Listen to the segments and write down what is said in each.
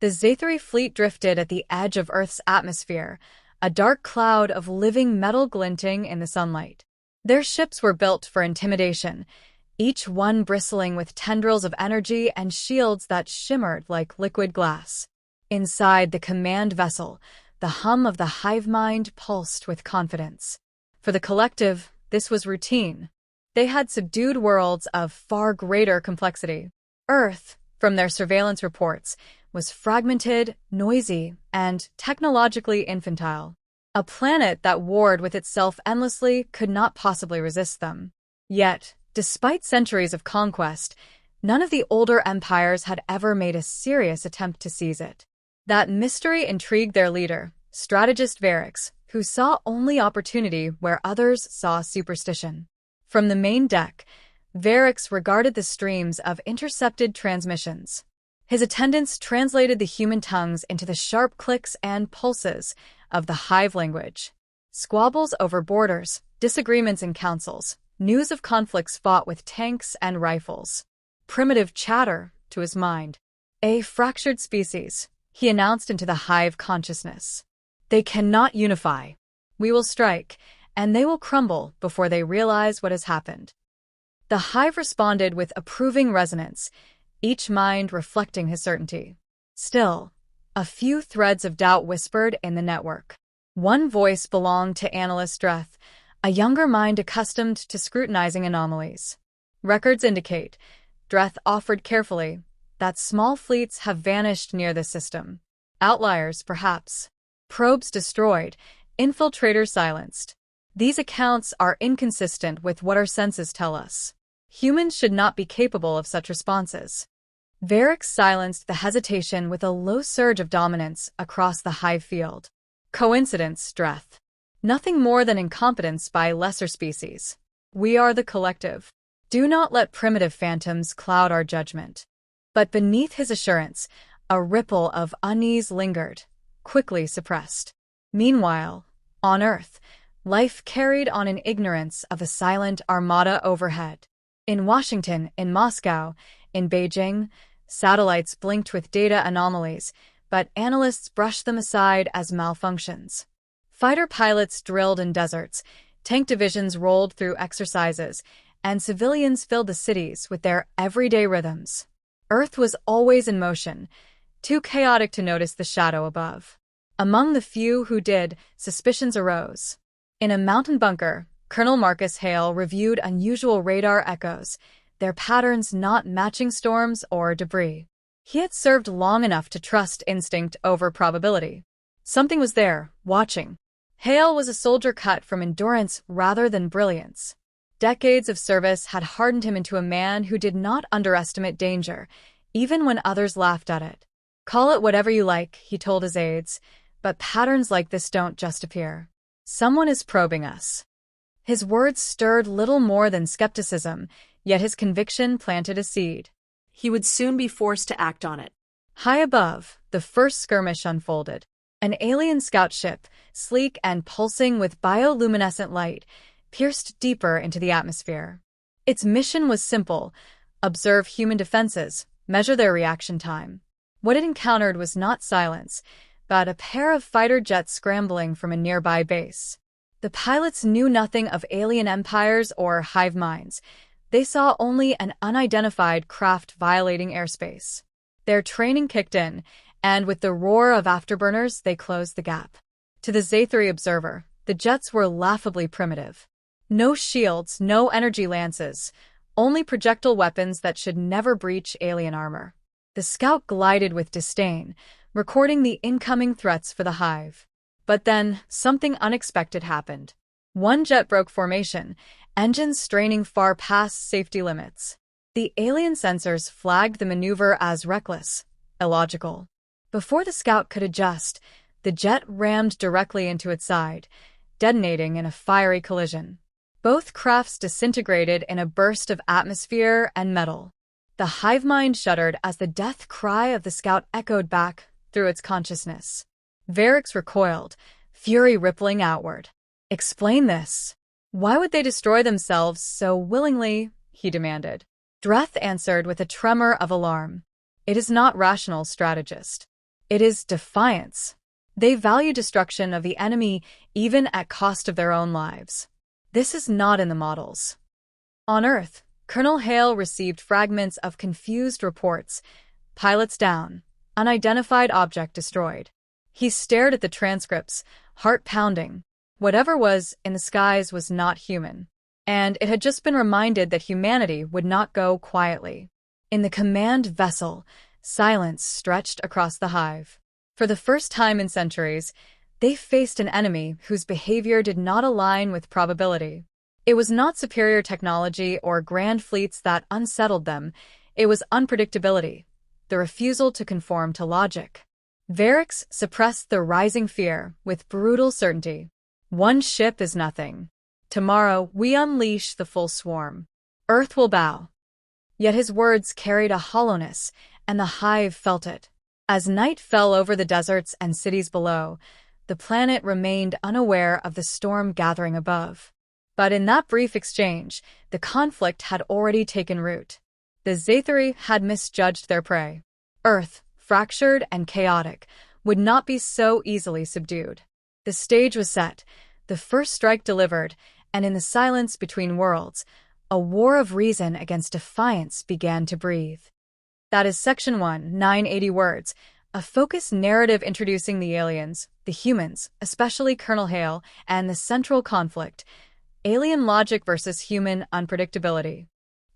The Zathari fleet drifted at the edge of Earth's atmosphere, a dark cloud of living metal glinting in the sunlight. Their ships were built for intimidation, each one bristling with tendrils of energy and shields that shimmered like liquid glass. Inside the command vessel, the hum of the hive mind pulsed with confidence. For the collective, this was routine. They had subdued worlds of far greater complexity. Earth, from their surveillance reports, was fragmented, noisy, and technologically infantile. A planet that warred with itself endlessly could not possibly resist them. Yet, despite centuries of conquest, none of the older empires had ever made a serious attempt to seize it. That mystery intrigued their leader, strategist Varix, who saw only opportunity where others saw superstition. From the main deck, Varix regarded the streams of intercepted transmissions. His attendants translated the human tongues into the sharp clicks and pulses of the hive language. Squabbles over borders, disagreements in councils, news of conflicts fought with tanks and rifles. Primitive chatter, to his mind. A fractured species, he announced into the hive consciousness. They cannot unify. We will strike, and they will crumble before they realize what has happened. The hive responded with approving resonance, each mind reflecting his certainty. Still, a few threads of doubt whispered in the network. One voice belonged to Analyst Dreth, a younger mind accustomed to scrutinizing anomalies. Records indicate, Dreth offered carefully, that small fleets have vanished near this system. Outliers, perhaps. Probes destroyed, infiltrators silenced. These accounts are inconsistent with what our senses tell us. Humans should not be capable of such responses. Varix silenced the hesitation with a low surge of dominance across the hive field. Coincidence, Dreth. Nothing more than incompetence by lesser species. We are the collective. Do not let primitive phantoms cloud our judgment. But beneath his assurance, a ripple of unease lingered, quickly suppressed. Meanwhile, on Earth, life carried on in ignorance of a silent armada overhead. In Washington, in Moscow, in Beijing, satellites blinked with data anomalies, but analysts brushed them aside as malfunctions. Fighter pilots drilled in deserts, tank divisions rolled through exercises, and civilians filled the cities with their everyday rhythms. Earth was always in motion, too chaotic to notice the shadow above. Among the few who did, suspicions arose. In a mountain bunker, Colonel Marcus Hale reviewed unusual radar echoes, their patterns not matching storms or debris. He had served long enough to trust instinct over probability. Something was there, watching. Hale was a soldier cut from endurance rather than brilliance. Decades of service had hardened him into a man who did not underestimate danger, even when others laughed at it. Call it whatever you like, he told his aides, but patterns like this don't just appear. Someone is probing us. His words stirred little more than skepticism, yet his conviction planted a seed. He would soon be forced to act on it. High above, the first skirmish unfolded. An alien scout ship, sleek and pulsing with bioluminescent light, pierced deeper into the atmosphere. Its mission was simple: observe human defenses, measure their reaction time. What it encountered was not silence, but a pair of fighter jets scrambling from a nearby base. The pilots knew nothing of alien empires or hive minds. They saw only an unidentified craft violating airspace. Their training kicked in, and with the roar of afterburners, they closed the gap. To the Zathari observer, the jets were laughably primitive. No shields, no energy lances, only projectile weapons that should never breach alien armor. The scout glided with disdain, recording the incoming threats for the hive. But then, something unexpected happened. One jet broke formation, engines straining far past safety limits. The alien sensors flagged the maneuver as reckless, illogical. Before the scout could adjust, the jet rammed directly into its side, detonating in a fiery collision. Both crafts disintegrated in a burst of atmosphere and metal. The hive mind shuddered as the death cry of the scout echoed back through its consciousness. Varix recoiled, fury rippling outward. Explain this. Why would they destroy themselves so willingly? He demanded. Dreth answered with a tremor of alarm. It is not rational, strategist. It is Defiance. They value destruction of the enemy even at cost of their own lives. This is not in the models. On Earth, Colonel Hale received fragments of confused reports. Pilots down. Unidentified object destroyed. He stared at the transcripts, heart pounding. Whatever was in the skies was not human. And it had just been reminded that humanity would not go quietly. In the command vessel, silence stretched across the hive. For the first time in centuries, they faced an enemy whose behavior did not align with probability. It was not superior technology or grand fleets that unsettled them. It was unpredictability, the refusal to conform to logic. Varix suppressed the rising fear with brutal certainty. One ship is nothing. Tomorrow we unleash the full swarm. Earth will bow. Yet his words carried a hollowness, and the hive felt it. As night fell over the deserts and cities below, the planet remained unaware of the storm gathering above. But in that brief exchange, the conflict had already taken root. The Zathari had misjudged their prey. Earth, fractured and chaotic, would not be so easily subdued. The stage was set, the first strike delivered, and in the silence between worlds, a war of reason against Defiance began to breathe. That is Section 1, 980 words, a focused narrative introducing the aliens, the humans, especially Colonel Hale, and the central conflict, alien logic versus human unpredictability.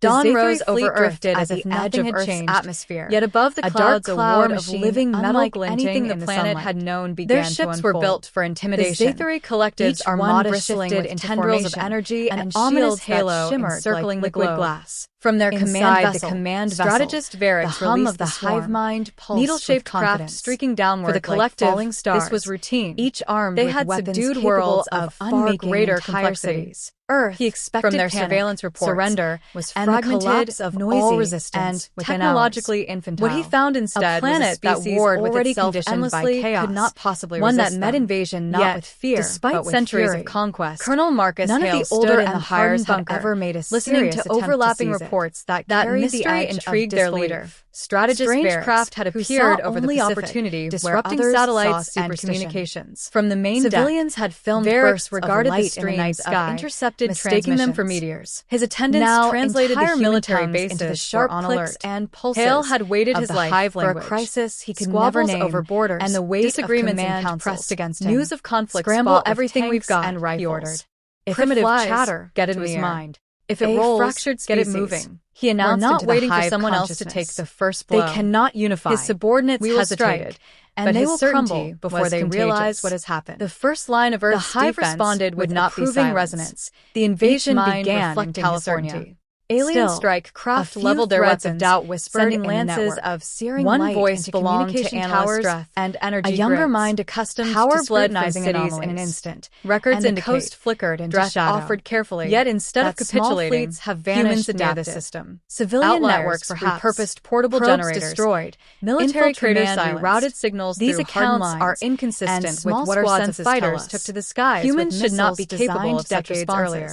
Dawn rose over Earth as if nothing had changed. Atmosphere. Yet above the clouds, a war of living metal glinting anything the planet had known began to unfold. Their ships were built for intimidation. The Zathari collectives are bristling with tendrils of energy and ominous halo encircling liquid glass. From their command vessel, strategist Varix the hum of the hive mind pulsed needle-shaped craft streaking downward for the collective falling stars. This was routine. Each armed with weapons subdued worlds of far greater complexities. Earth, he expected from their surveillance reports, surrender was fragmented of noisy resistance and technologically infantile. What he found instead was a planet that warred with itself endlessly by chaos, could not possibly one that met invasion not with fear, despite but with centuries fury. Of conquest. Colonel Marcus none Hale of the older and hires had ever made a listening to overlapping reports that carried the edge intrigued their leader. Strategist strange craft had appeared over the Pacific, opportunity disrupting satellites and communications. From the main civilians had filmed bursts regarded the streams sky, intercepted mistaking them for meteors. His attendants now translated the military bases into the sharp clicks and pulses. Hale had waited his life for a crisis he could never name over borders, and the weight disagreements of command pressed against him. News of conflict scramble everything we've got, and rifles. He ordered. If primitive chatter, get it in his mind. If it rolls, fractured species, get it moving. He announced not waiting for someone else to take the first blow. They cannot unify. His subordinates hesitated, and they will crumble before they realize what has happened. The first line of Earth's defense responded with not approving resonance. The invasion began in California. Alien strike craft leveled their weapons of doubt, whispered sending lances of searing light. One voice belonged to towers and energy. A younger mind accustomed to scrutinizing cities in an instant. Records indicate the coast flickered into shadow. Offered carefully. Yet instead of capitulating, fleets have vanished near the system. Civilian networks repurposed portable generators destroyed. Military command rerouted signals. These accounts are inconsistent with what our census fighters took to the skies. Humans should not be capable of decades earlier.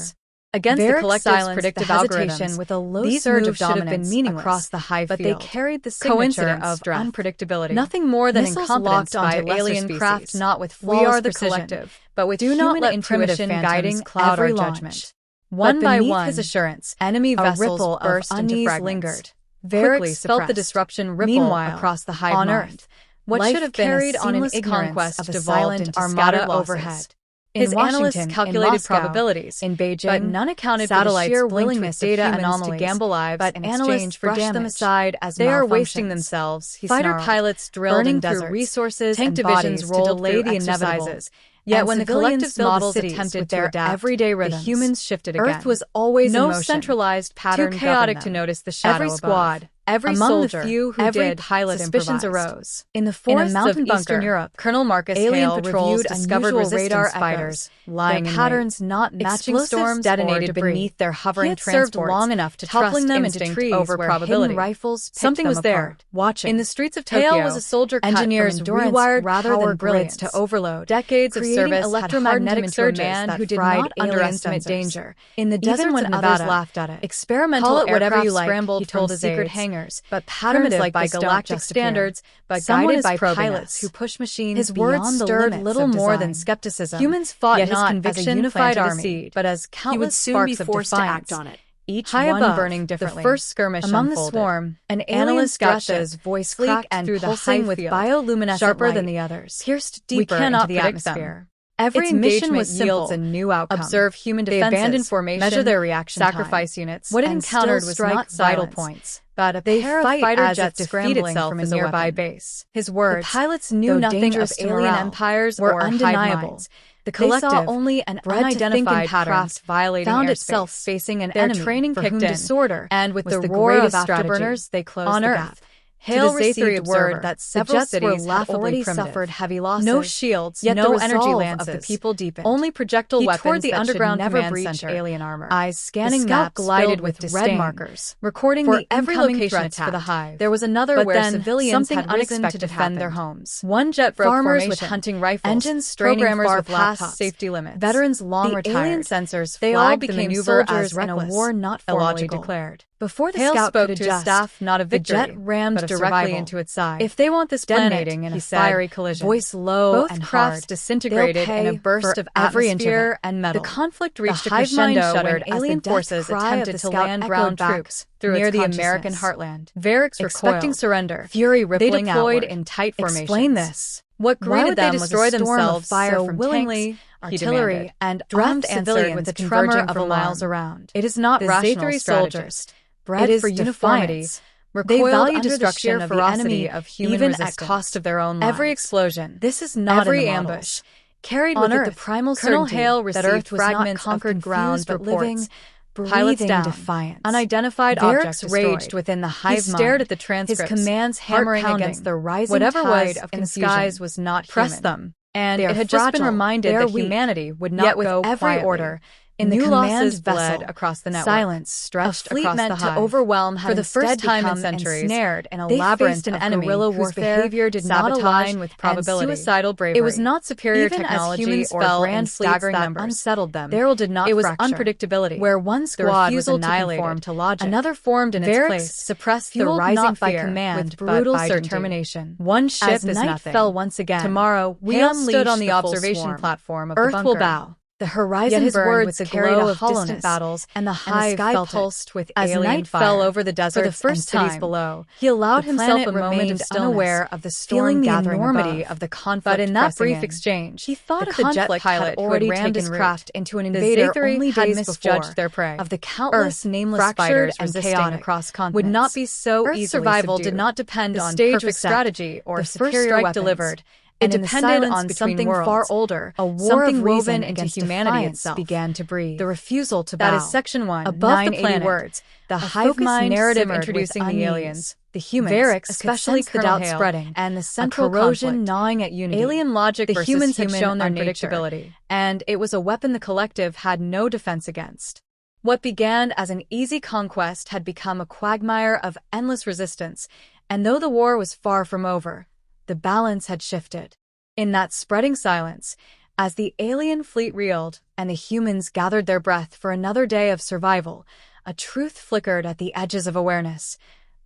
Against the collective predictive algorithm, with a low surge of dominance across the hive field, but they carried the signature of unpredictability. Nothing more than incompetence by alien craft, not with flawless precision, but with human intuition guiding every judgment. One by one, his assurance, enemy vessels burst into fragments. Lingered. Varix felt the disruption ripple across the hive on Earth. What should have carried on an conquest of a silent armada overhead. His analysts calculated Moscow, probabilities in Beijing, but none accounted for the sheer willingness of humans to gamble lives but in exchange for damage. Them aside as they are wasting themselves. He fighter pilots drilled in deserts, resources tank and divisions rolled to delay the inevitable. Yet when the collective models attempted to adapt everyday rhythms, the humans shifted again. Earth was always no centralized pattern, too chaotic to notice the shadow every squad. Above. Every among soldier, the few who every did, pilot suspicions arose. In the forests of Eastern Europe, Colonel Marcus alien Hale patrols discovered resistance fighters lying in patterns not matching storms detonated beneath their hovering transports. Served long enough to toppling them into trees over probability. Rifles something was there, watching. In the streets of Tokyo, Hale was a soldier. Engineers rewired rather than grids to overload. Decades of service electromagnetic surges man who did not underestimate danger. In the desert when others laughed at it, experimental whatever you like. He told his secret hangar. hangars, but primitive like by galactic standards, but guided by pilots who push machines His beyond words the stirred limits little of more design. than skepticism. Humans fought Yet his not conviction as a unified planted a army, seed. but as He would countless soon be sparks of forced to defiance, act on it. each High one above, burning differently. the first skirmish Among unfolded. the swarm, an Alien analyst Thrusha's voice sleek cracked and through the pulsing hive with field, bioluminescent sharper light, than the others, pierced we deeper cannot into the predict atmosphere. them. Every Its mission engagement was simple. yields a new outcome. Observe human They defenses, abandoned formation, measure their reaction sacrifice time. units, What it and encountered still was strike not vital silence, points, but a they pair of fight fighter as if jets defeat scrambled itself from a as a nearby weapon. base. His words, The pilots knew though nothing of dangerous to alien morale, empires were or undeniable. hive minds. The They saw collective, only an bred to think in unidentified patterns, craft violating found airspace. itself facing an Their enemy training for kicked whom in, disorder and with was the the roar of greatest strategy. afterburners, they closed On the Earth, gap. Hale To the Zaythri received observer, word that the several jets were cities had laughably already primitive. suffered heavy losses. No shields, yet no the energy resolve lances. of the people deepened. Only projectile He weapons toured the that underground should never command breach center, alien armor. eyes scanning the scout maps glided filled with red disdain, markers, recording for the every incoming location threats for the attacked. hive. There was another But where then civilians something had risen unexpected to defend their happened. homes. One jet broke Farmers formation, with hunting rifles, engines straining programmers far with past laptops, safety limits, veterans long the retired. alien sensors They all flagged the became maneuver soldiers as in a reckless, war not formally illogical. declared. Before the Hale scout spoke could to his adjust, staff, not a victory, the jet rammed but a directly survival. into its side. If they want this planet, Detonating in he a said, fiery collision, voice low both and crafts hard, disintegrated they'll in a pay burst for of every inch of atmosphere it. and metal. The conflict reached the a hive mind crescendo shuddered when as alien the death forces cry attempted of the to scout land echoed ground back troops through near its the American consciousness. heartland. Varix Expecting recoiled, surrender, fury they rippling deployed outward. in tight formations. Explain this. What Why greeted would they them was destroy a storm themselves of fire so from willingly, tanks, artillery, he demanded, and Draft armed answered civilians with a tremor converging of for miles alarm. around? It is not The rational Zaythri strategist, soldiers, bred it is for uniformity. defiance. They Recoiled value under the destruction sheer of the ferocity enemy, of human even resistance. at cost of their own lives. Every explosion, This is not every in the ambush, models. Carried on with Earth, it the primal Colonel certainty Hale that received Earth was not fragments of conquered ground, confused but reports. living, Pilots breathing down, defiance. unidentified Varix objects raged destroyed. within the He hive stared mind, at the transcripts, his commands hammering heart-pounding. against the rising Whatever tide was of in confusion. skies was not Press human. them, And they it are had just been fragile, reminded they are that weak. humanity would Yet not with go every quietly. order, In the new command losses bled vessel, across the network. silence stretched A fleet across meant the to hive. overwhelm had For the first instead time in become centuries, ensnared in a they labyrinth faced an of enemy guerrilla whose warfare, behavior did not sabotage, align with and probability. suicidal bravery. It was not superior Even technology as humans or fell grand in fleets staggering that numbers, unsettled them. Daryl did not It was fracture. unpredictability. Where one The squad was refusal to annihilated, conform to logic. another formed in its Varix place, suppressed the fueled rising not by fear command, with but brutal by certainty. determination. One ship As is night nothing. fell once again, Tomorrow, we Hale unleash stood on the the full observation swarm. platform of the Earth bunker. will bow. The horizon Yet his burned words with the carried glow a of hollowness, distant battles, and the and the hive sky felt it. pulsed with As alien night fire. fell over the For deserts the first and cities time, below, he allowed the himself planet a moment remained of stillness, unaware of the storm feeling the gathering enormity above. of the conflict. But in that pressing brief in. exchange, He thought the of the jet conflict pilot had who had already rammed taken his root. craft into an The invader Zaythri only had days misjudged before. their prey. Of the countless Earth, nameless fractured spiders and resisting chaotic, across continents, would not be so Earth's easily survival subdued. did not depend The on stage perfect was set. strategy or The superior first strike weapons. delivered. It And in the depended silence on between something worlds, far older, a war something of woven reason into against humanity defiance itself began to breathe. The refusal to That bow. is Section 1, Above the 980 planet, words. The A hive focused mind narrative simmered introducing with the unease. aliens, The humans, Varix, especially could sense the Colonel doubt Hale, spreading, and the central corrosion conflict. gnawing at unity. Alien logic The versus humans had human shown their unpredictability, nature, and it was a weapon the collective had no defense against. What began as an easy conquest had become a quagmire of endless resistance, and though the war was far from over, the balance had shifted. In that spreading silence, as the alien fleet reeled and the humans gathered their breath for another day of survival, a truth flickered at the edges of awareness.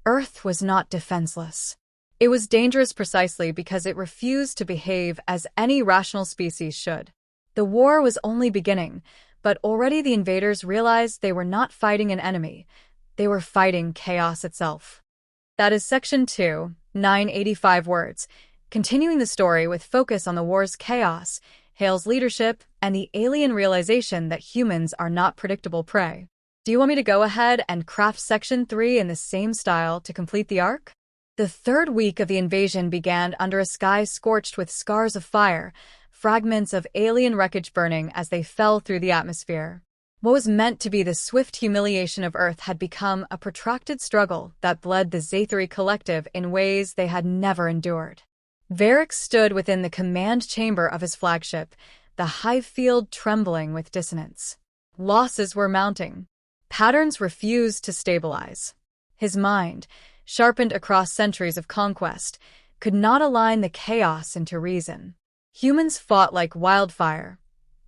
Earth was not defenseless. It was dangerous precisely because it refused to behave as any rational species should. The war was only beginning, but already the invaders realized they were not fighting an enemy. They were fighting chaos itself. That is Section 2, 985 words. Continuing the story with focus on the war's chaos, Hale's leadership, and the alien realization that humans are not predictable prey. Do you want me to go ahead and craft Section 3 in the same style to complete the arc? The third week of the invasion began under a sky scorched with scars of fire, fragments of alien wreckage burning as they fell through the atmosphere. What was meant to be the swift humiliation of Earth had become a protracted struggle that bled the Zaythri collective in ways they had never endured. Varix stood within the command chamber of his flagship, the hive field trembling with dissonance. Losses were mounting. Patterns refused to stabilize. His mind, sharpened across centuries of conquest, could not align the chaos into reason. Humans fought like wildfire,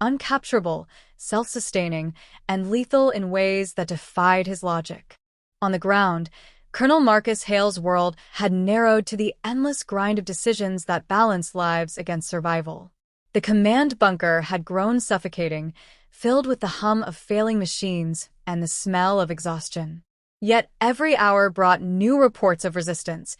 uncapturable, self-sustaining, and lethal in ways that defied his logic. On the ground, Colonel Marcus Hale's world had narrowed to the endless grind of decisions that balanced lives against survival. The command bunker had grown suffocating, filled with the hum of failing machines and the smell of exhaustion. Yet every hour brought new reports of resistance: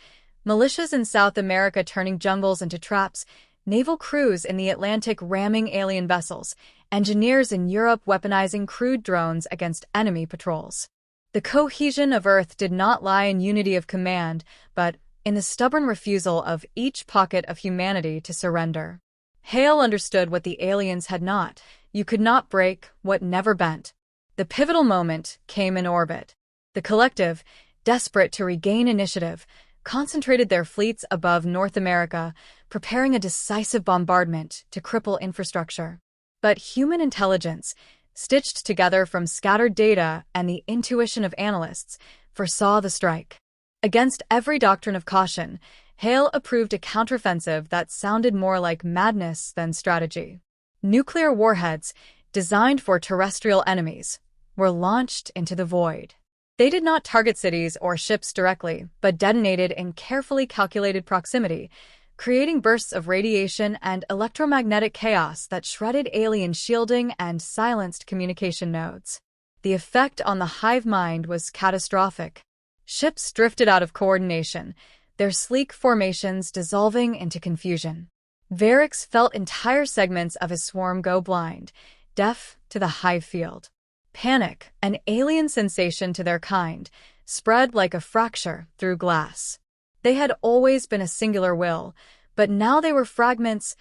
militias in South America turning jungles into traps, naval crews in the Atlantic ramming alien vessels, engineers in Europe weaponizing crude drones against enemy patrols. The cohesion of Earth did not lie in unity of command, but in the stubborn refusal of each pocket of humanity to surrender. Hale understood what the aliens had not. You could not break what never bent. The pivotal moment came in orbit. The collective, desperate to regain initiative, concentrated their fleets above North America, preparing a decisive bombardment to cripple infrastructure. But human intelligence, stitched together from scattered data and the intuition of analysts, foresaw the strike. Against every doctrine of caution, Hale approved a counteroffensive that sounded more like madness than strategy. Nuclear warheads, designed for terrestrial enemies, were launched into the void. They did not target cities or ships directly, but detonated in carefully calculated proximity, creating bursts of radiation and electromagnetic chaos that shredded alien shielding and silenced communication nodes. The effect on the hive mind was catastrophic. Ships drifted out of coordination, their sleek formations dissolving into confusion. Varix felt entire segments of his swarm go blind, deaf to the hive field. Panic, an alien sensation to their kind, spread like a fracture through glass. They had always been a singular will, but now they were fragments,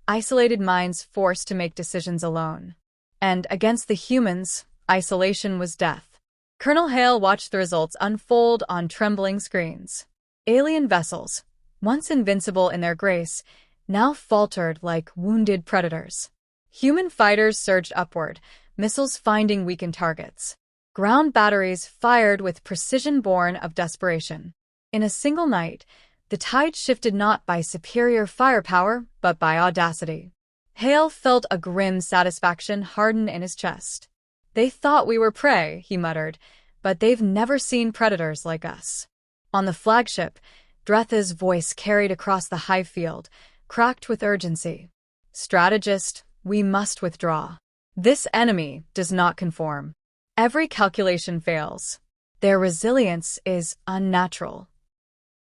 isolated minds forced to make decisions alone. And against the humans, isolation was death. Colonel Hale watched the results unfold on trembling screens. Alien vessels, once invincible in their grace, now faltered like wounded predators. Human fighters surged upward, missiles finding weakened targets. Ground batteries fired with precision born of desperation. In a single night, the tide shifted not by superior firepower, but by audacity. Hale felt a grim satisfaction harden in his chest. "They thought we were prey," he muttered, "but they've never seen predators like us." On the flagship, Dretha's voice carried across the hive field, cracked with urgency. "Strategist, we must withdraw. This enemy does not conform. Every calculation fails. Their resilience is unnatural."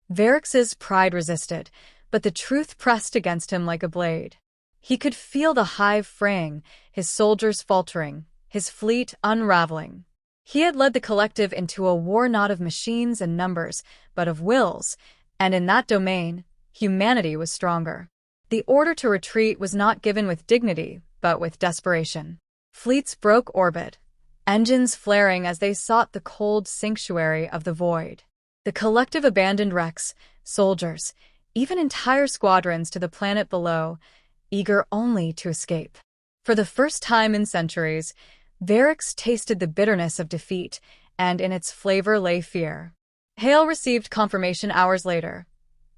Varix's pride resisted, but the truth pressed against him like a blade. He could feel the hive fraying, his soldiers faltering, his fleet unraveling. He had led the collective into a war not of machines and numbers, but of wills, and in that domain, humanity was stronger. The order to retreat was not given with dignity, but with desperation. Fleets broke orbit, engines flaring as they sought the cold sanctuary of the void. The collective abandoned wrecks, soldiers, even entire squadrons to the planet below, eager only to escape. For the first time in centuries, Varix tasted the bitterness of defeat, and in its flavor lay fear. Hale received confirmation hours later.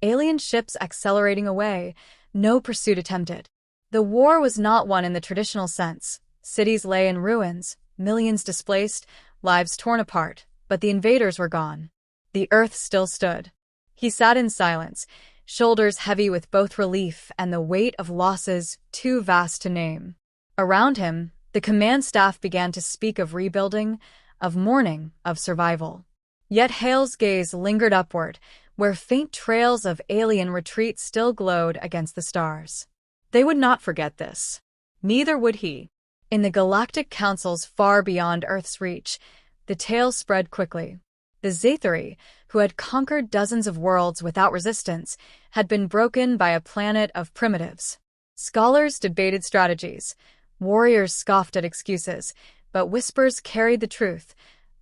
Alien ships accelerating away, no pursuit attempted. The war was not won in the traditional sense. Cities lay in ruins, millions displaced, lives torn apart, but the invaders were gone. The earth still stood. He sat in silence, shoulders heavy with both relief and the weight of losses too vast to name. Around him, the command staff began to speak of rebuilding, of mourning, of survival. Yet Hale's gaze lingered upward, where faint trails of alien retreat still glowed against the stars. They would not forget this. Neither would he. In the galactic councils far beyond Earth's reach, the tale spread quickly. The Zathari, who had conquered dozens of worlds without resistance, had been broken by a planet of primitives. Scholars debated strategies. Warriors scoffed at excuses, but whispers carried the truth.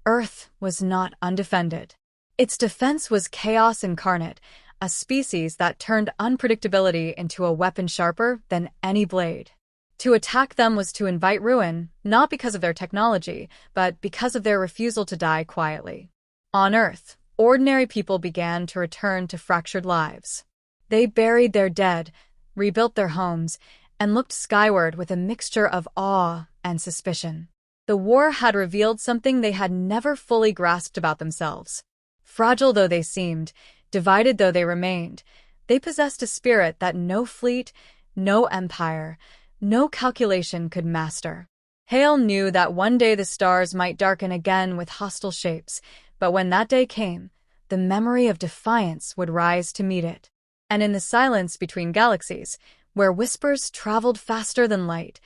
Earth was not undefended. Its defense was chaos incarnate, a species that turned unpredictability into a weapon sharper than any blade. To attack them was to invite ruin, not because of their technology, but because of their refusal to die quietly. On Earth, ordinary people began to return to fractured lives. They buried their dead, rebuilt their homes, and looked skyward with a mixture of awe and suspicion. The war had revealed something they had never fully grasped about themselves. Fragile though they seemed, divided though they remained, they possessed a spirit that no fleet, no empire, no calculation could master. Hale knew that one day the stars might darken again with hostile shapes, but when that day came, the memory of Defiance would rise to meet it. And in the silence between galaxies, where whispers traveled faster than light,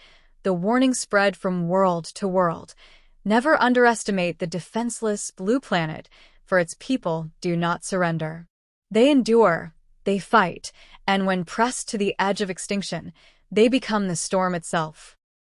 the warning spread from world to world. Never underestimate the defenseless blue planet, for its people do not surrender. They endure, they fight, and when pressed to the edge of extinction, they become the storm itself.